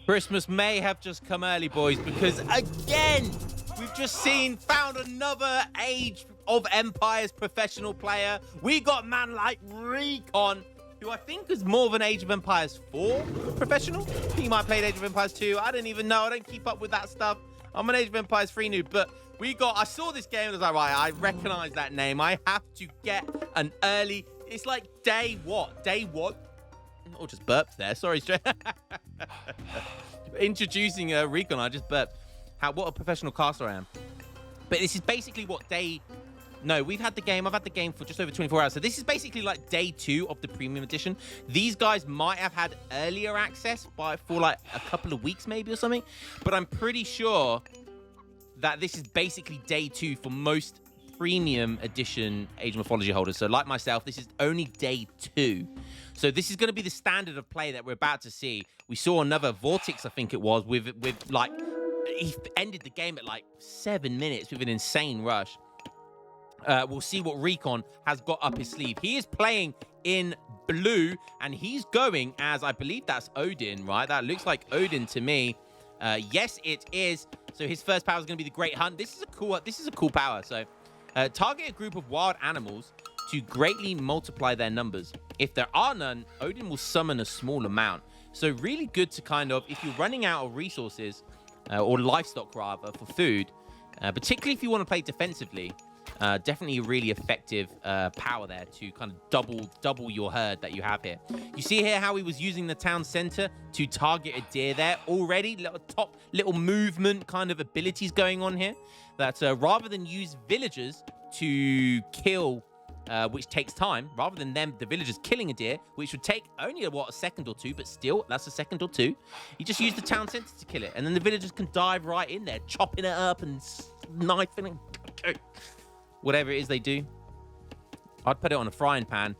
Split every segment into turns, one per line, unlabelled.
Christmas may have just come early, boys, because again, we've just found another Age of Empires professional player. We got man like Recon, who I think is more of an Age of Empires 4 professional. He might play Age of Empires 2. I don't even know. I don't keep up with that stuff. I'm an Age of Empires 3 noob, but I saw this game and I was like, right, I recognize that name. I have to get an early, it's like day what? Day one? Oh, just burped there. Sorry, straight. Introducing Recon, I just burped. What a professional caster I am. But this is basically what no, I've had the game for just over 24 hours. So this is basically like day 2 of the premium edition. These guys might have had earlier access for like a couple of weeks maybe or something. But I'm pretty sure that this is basically day 2 for most premium edition Ageofmythology holders. So like myself, this is only day 2. So this is going to be the standard of play that we're about to see. We saw another Vortex, I think it was, with like, he ended the game at like 7 minutes with an insane rush. We'll see what Recon has got up his sleeve. He is playing in blue, and he's going as, I believe that's Odin, right? That looks like Odin to me. Yes, it is. So his first power is going to be the Great Hunt. This is a cool power. So target a group of wild animals to greatly multiply their numbers. If there are none, Odin will summon a small amount. So really good to kind of, if you're running out of resources, or livestock rather, for food, particularly if you want to play defensively, definitely a really effective power there to kind of double your herd that you have here. You see here how he was using the town center to target a deer there already. Little movement kind of abilities going on here. That rather than use villagers to kill, which takes time, rather than the villagers killing a deer, which would take only a second or two, but still, that's a second or two. You just use the town center to kill it, and then the villagers can dive right in there, chopping it up and knifing it. Whatever it is they do. I'd put it on a frying pan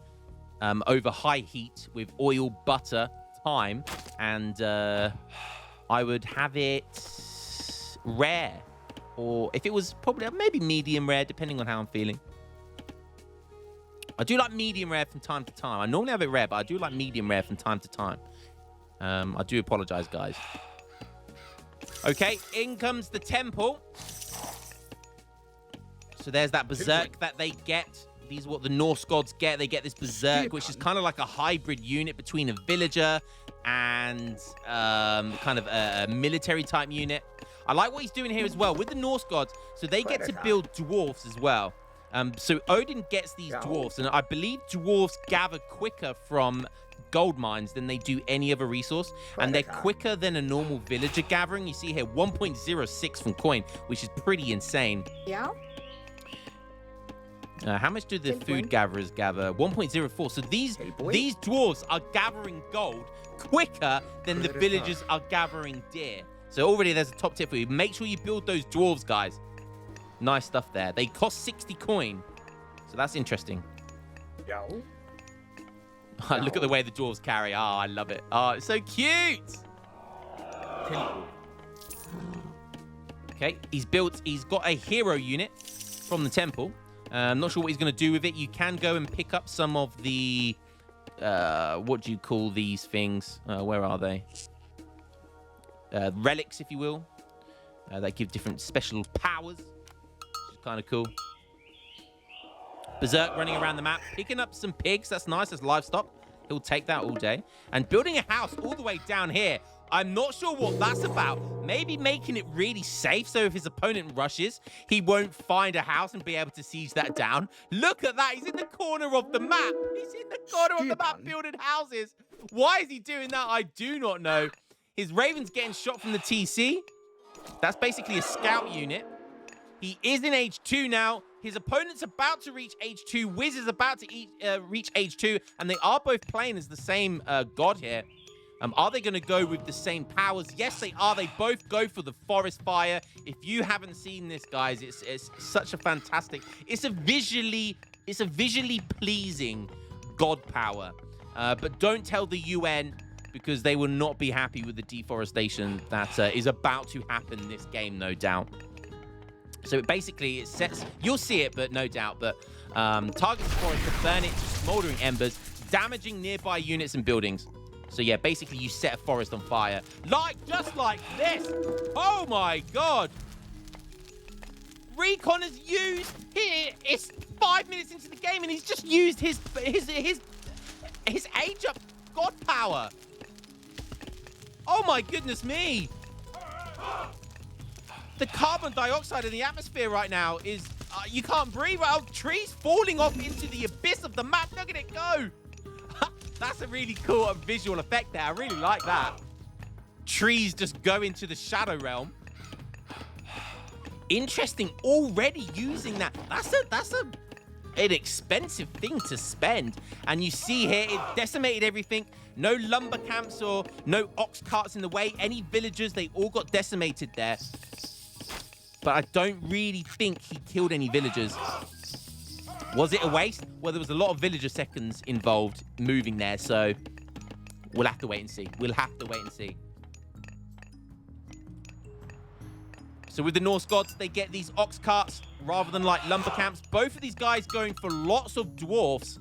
over high heat with oil, butter, thyme, and I would have it rare. Or if it was probably maybe medium rare, depending on how I'm feeling. I do like medium rare from time to time. I normally have it rare, but I do like medium rare from time to time. I do apologize, guys. Okay, in comes the temple. So there's that berserk that they get. These are what the Norse gods get. They get this berserk, which is kind of like a hybrid unit between a villager and kind of a military type unit. I like what he's doing here as well with the Norse gods. So they get to build dwarfs as well. So Odin gets these dwarfs, and I believe dwarfs gather quicker from gold mines than they do any other resource, and they're quicker than a normal villager gathering. You see here 1.06 from coin, which is pretty insane.
Yeah.
How much do the food gatherers gather? 1.04. So these dwarves are gathering gold quicker than the villagers are gathering deer. So already there's a top tip for you. Make sure you build those dwarves, guys. Nice stuff there. They cost 60 coin. So that's interesting. Look at the way the dwarves carry. Oh, I love it. Oh, it's so cute. Okay, he's got a hero unit from the temple. I'm not sure what he's going to do with it. You can go and pick up some of the, what do you call these things? Where are they? Relics, if you will. That give different special powers. Which is kind of cool. Berserk running around the map. Picking up some pigs. That's nice. That's livestock. He'll take that all day. And building a house all the way down here. I'm not sure what that's about. Maybe making it really safe so if his opponent rushes, he won't find a house and be able to siege that down. Look at that. He's in the corner of the map. He's in the corner of the map building houses. Why is he doing that? I do not know. His Raven's getting shot from the TC. That's basically a scout unit. He is in H2 now. His opponent's about to reach H2. Wiz is about to reach H2. And they are both playing as the same god here. Are they going to go with the same powers? Yes, they are. They both go for the forest fire. If you haven't seen this, guys, it's such a fantastic... It's a visually pleasing god power. But don't tell the UN, because they will not be happy with the deforestation that is about to happen this game, no doubt. So basically, it sets... You'll see it, but no doubt. But targets the forest to burn it to smoldering embers, damaging nearby units and buildings. So yeah, basically you set a forest on fire. Just like this. Oh my God. Recon has used here. It's 5 minutes into the game and he's just used his age up god power. Oh my goodness me. The carbon dioxide in the atmosphere right now is, you can't breathe. Oh, trees falling off into the abyss of the map. Look at it go. That's a really cool visual effect there. I really like that. Trees just go into the shadow realm. Interesting, already using that. That's an expensive thing to spend. And you see here, it decimated everything. No lumber camps or no ox carts in the way. Any villagers, they all got decimated there. But I don't really think he killed any villagers. Was it a waste? Well, there was a lot of villager seconds involved moving there, so we'll have to wait and see. We'll have to wait and see. So with the Norse gods, they get these ox carts rather than like lumber camps. Both of these guys going for lots of dwarfs.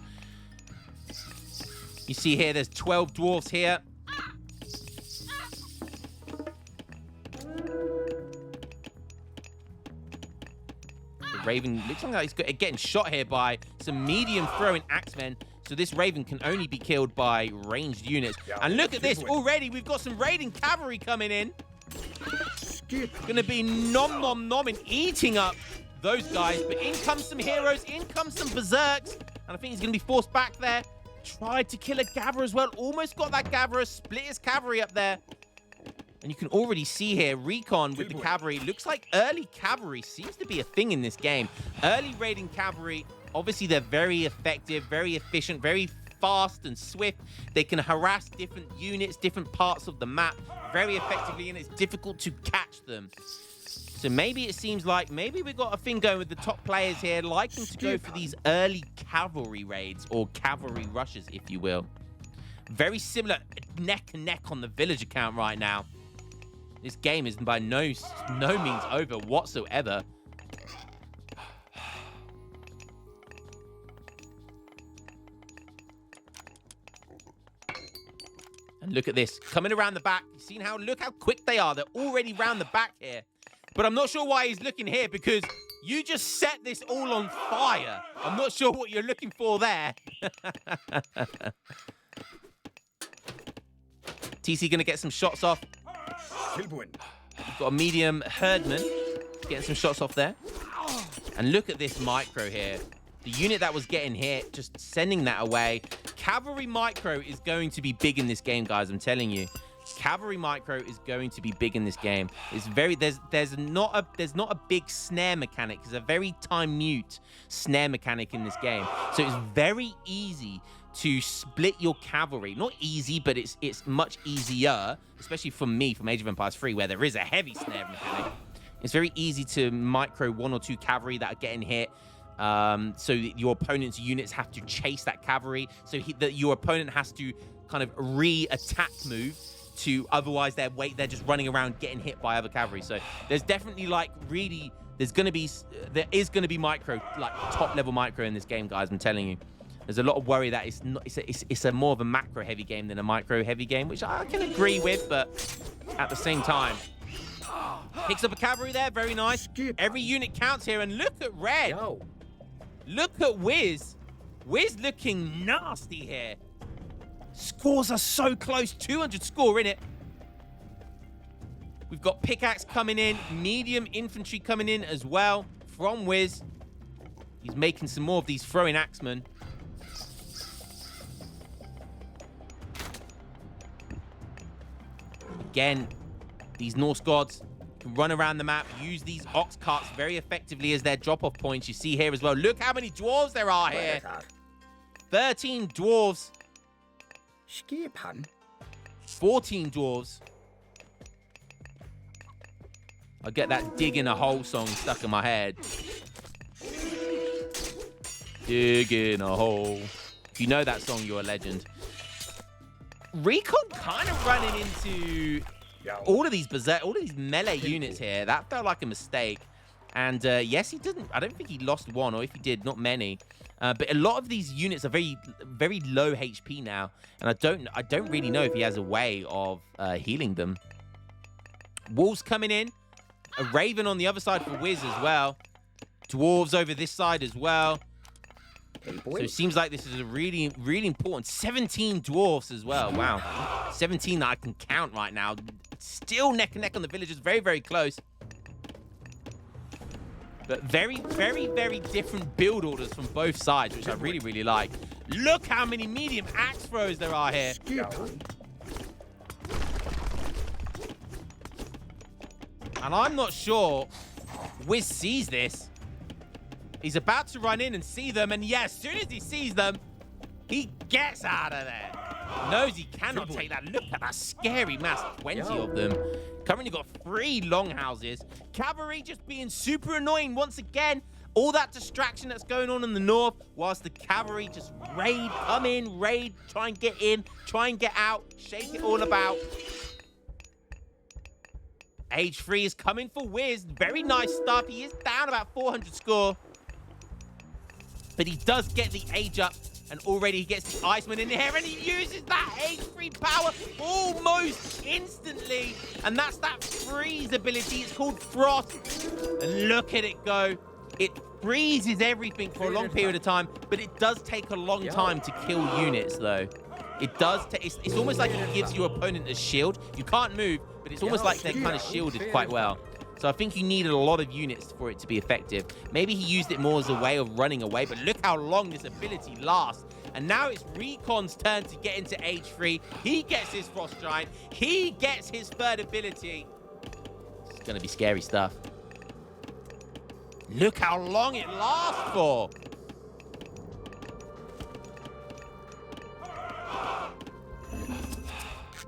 You see here, there's 12 dwarfs here. The Raven looks like he's getting shot here by some medium throwing axemen. So this Raven can only be killed by ranged units. And look at this, already we've got some raiding cavalry coming in. Gonna be nom-nom-nomming, eating up those guys. But in comes some heroes, in comes some berserks. And I think he's gonna be forced back there. Tried to kill a Gabber as well. Almost got that Gabber, split his cavalry up there. And you can already see here, Recon with the cavalry. Looks like early cavalry seems to be a thing in this game. Early raiding cavalry, obviously they're very effective, very efficient, very fast and swift. They can harass different units, different parts of the map very effectively, and it's difficult to catch them. So maybe it seems like maybe we've got a thing going with the top players here, liking to go for these early cavalry raids or cavalry rushes, if you will. Very similar neck and neck on the villager count right now. This game is by no means over whatsoever. And look at this, coming around the back. You've seen look how quick they are. They're already round the back here. But I'm not sure why he's looking here, because you just set this all on fire. I'm not sure what you're looking for there. TC gonna get some shots off. You've got a medium herdman getting some shots off there. And look at this micro here. The unit that was getting hit, just sending that away. Cavalry micro is going to be big in this game, guys. I'm telling you. Cavalry micro is going to be big in this game. It's very there's not a big snare mechanic. There's a very time mute snare mechanic in this game. So it's very easy to split your cavalry. Not easy, but it's much easier, especially for me from Age of Empires 3, where there is a heavy snare mechanic. It's very easy to micro 1 or 2 cavalry that are getting hit. So your opponent's units have to chase that cavalry. So your opponent has to kind of re-attack move to, otherwise they're just running around getting hit by other cavalry. So there's definitely there is gonna be micro, like top level micro in this game, guys. I'm telling you. There's a lot of worry that it's a more of a macro heavy game than a micro heavy game, which I can agree with, but at the same time. Picks up a cavalry there, very nice. Every unit counts here, and look at Red. Yo. Look at Wiz. Wiz looking nasty here. Scores are so close, 200 score in it. We've got pickaxe coming in, medium infantry coming in as well from Wiz. He's making some more of these throwing axemen. Again, these Norse gods can run around the map, use these ox carts very effectively as their drop-off points. You see here as well. Look how many dwarves there are here. 13 dwarves. 14 dwarves. I get that dig in a hole song stuck in my head. Dig in a hole. If you know that song, you're a legend. Recon kind of running into all of these melee units here. That felt like a mistake. And yes, he didn't. I don't think he lost one, or if he did, not many. But a lot of these units are very, very low HP now, and I don't really know if he has a way of healing them. Wolves coming in, a Raven on the other side for Wiz as well. Dwarves over this side as well. So it seems like this is a really, really important 17 dwarfs as well. Wow, 17 that I can count right now. Still neck and neck on the villagers, very, very close. But very, very, very different build orders from both sides, which I really, really like. Look how many medium axe throws there are here. And I'm not sure Wiz sees this. He's about to run in and see them, and yeah, as soon as he sees them, he gets out of there. Knows he cannot take that. Look at that scary mass, 20 of them. Currently got 3 longhouses. Cavalry just being super annoying once again. All that distraction that's going on in the north, whilst the cavalry just raid, come in, raid, try and get in, try and get out, shake it all about. Age 3 is coming for Wiz. Very nice stuff. He is down about 400 score. But he does get the age up, and already he gets the Iceman in here, and he uses that age 3 power almost instantly. And that's that freeze ability. It's called Frost. And look at it go. It freezes everything for a long period of time, but it does take a long time to kill units, though. It does. It's almost like it gives your opponent a shield. You can't move, but it's almost like they're kind of shielded quite well. So I think you needed a lot of units for it to be effective. Maybe he used it more as a way of running away, but look how long this ability lasts. And now it's Recon's turn to get into age 3. He gets his Frost Giant. He gets his third ability. It's going to be scary stuff. Look how long it lasts for.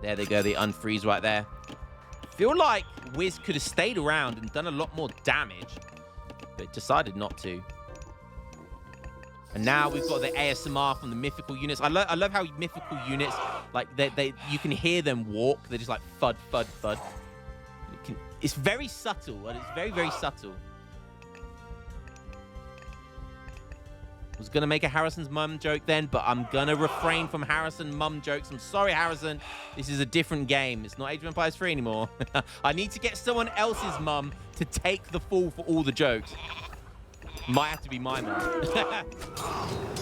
There they go. They unfreeze right there. Feel like Wiz could have stayed around and done a lot more damage, but decided not to. And now we've got the ASMR from the mythical units. I love how mythical units, like you can hear them walk. They're just like thud, thud, thud. It's very subtle, and it's very, very subtle. I was going to make a Harrison's mum joke then, but I'm going to refrain from Harrison mum jokes. I'm sorry, Harrison. This is a different game. It's not Age of Empires 3 anymore. I need to get someone else's mum to take the fall for all the jokes. Might have to be my mum.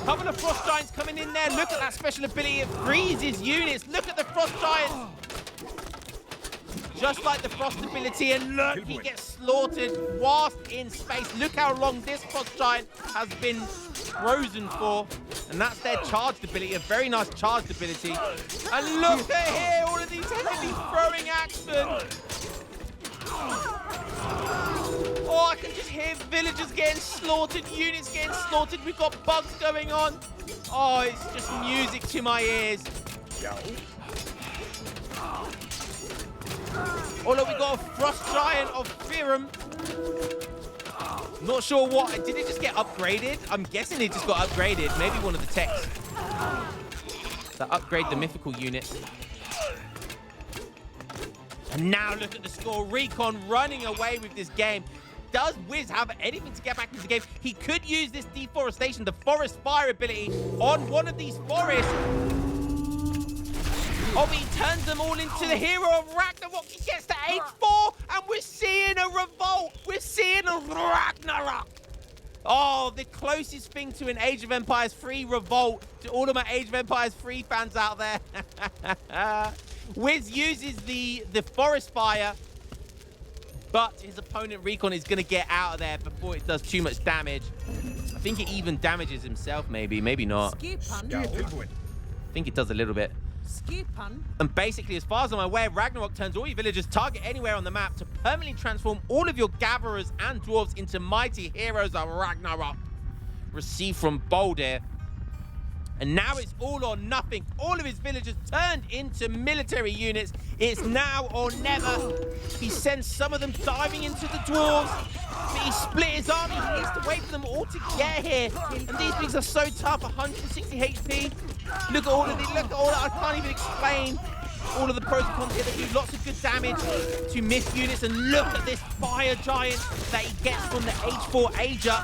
Couple of Frost Giants coming in there. Look at that special ability. It freezes units. Look at the Frost Giants. Just like the Frost ability, and look, he gets slaughtered whilst in space. Look how long this Frost Giant has been frozen for, and that's their charged ability, a very nice charged ability. And look at here, all of these heavily throwing axemen. Oh, I can just hear villagers getting slaughtered, units getting slaughtered. We've got bugs going on. Oh, it's just music to my ears. Oh, look, we got a Frost Giant of Firum. Not sure what. Did it just get upgraded? I'm guessing it just got upgraded. Maybe one of the techs that upgrade the mythical units. And now look at the score. Recon running away with this game. Does Wiz have anything to get back into the game? He could use this deforestation, the forest fire ability, on one of these forests. Oh, he turns them all into the hero of Ragnarok. He gets to age 4, and we're seeing a revolt. We're seeing a Ragnarok. Oh, the closest thing to an Age of Empires 3 revolt to all of my Age of Empires 3 fans out there. Wiz uses the forest fire, but his opponent Recon is going to get out of there before it does too much damage. I think it even damages himself, maybe not. I think it does a little bit. And basically, as far as I'm aware, Ragnarok turns all your villagers target anywhere on the map to permanently transform all of your gatherers and dwarves into mighty heroes of Ragnarok. Received from Baldur. And now it's all or nothing. All of his villagers turned into military units. It's now or never. He sends some of them diving into the dwarves. But he split his army. He needs to wait for them all to get here. And these things are so tough. 160 HP. Look at all of these. Look at all that. I can't even explain all of the pros and cons here. They do lots of good damage to missed units. And look at this fire giant that he gets from the H4 Ager.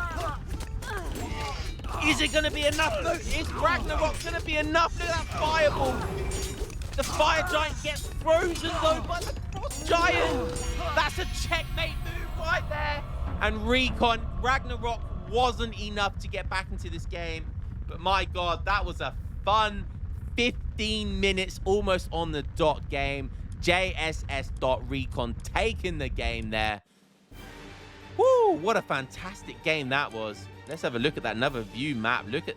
Is it going to be enough, though? Is Ragnarok going to be enough? Look at that fireball. The fire giant gets frozen, though, by the frost giant. That's a checkmate move right there. And Recon, Ragnarok wasn't enough to get back into this game. But my God, that was a fun 15 minutes, almost on the dot game. JSS.Recon taking the game there. Woo, what a fantastic game that was. Let's have a look at that another view map. Look at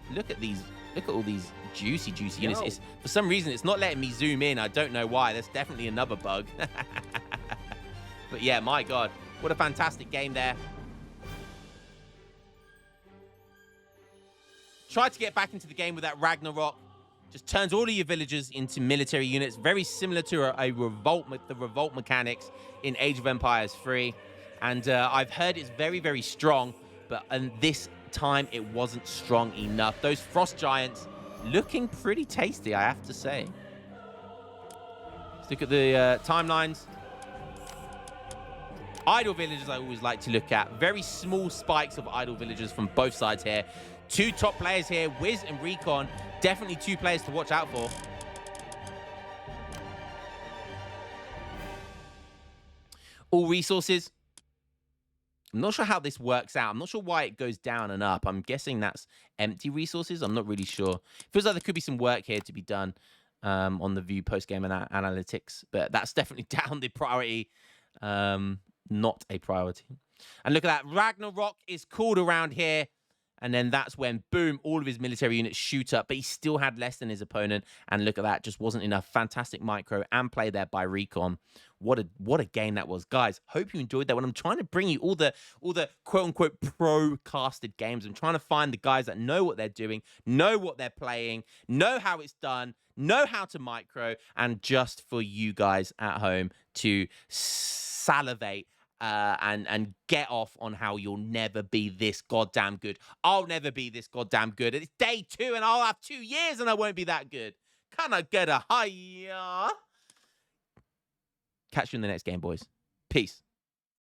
all these juicy units. For some reason, it's not letting me zoom in. I don't know why. That's definitely another bug. But yeah, my God, what a fantastic game there. Tried to get back into the game with that Ragnarok. Just turns all of your villagers into military units. Very similar to a revolt, the revolt mechanics in Age of Empires 3. And I've heard it's very, very strong. But this time, it wasn't strong enough. Those frost giants looking pretty tasty, I have to say. Let's look at the timelines. Idle villagers I always like to look at. Very small spikes of idle villagers from both sides here. Two top players here, Wiz and Recon. Definitely two players to watch out for. All resources. I'm not sure how this works out. I'm not sure why it goes down and up. I'm guessing that's empty resources. I'm not really sure. Feels like there could be some work here to be done on the view post-game analytics. But that's definitely down the priority. Not a priority. And look at that. Ragnarok is called around here. And then that's when, boom, all of his military units shoot up. But he still had less than his opponent. And look at that. Just wasn't enough. Fantastic micro and play there by Recon. What a game that was. Guys, hope you enjoyed that. When I'm trying to bring you all the quote-unquote pro-casted games, I'm trying to find the guys that know what they're doing, know what they're playing, know how it's done, know how to micro, and just for you guys at home to salivate and get off on how you'll never be this goddamn good. I'll never be this goddamn good. It's day 2 and I'll have 2 years and I won't be that good. Can I get a hiya? Catch you in the next game, boys. Peace.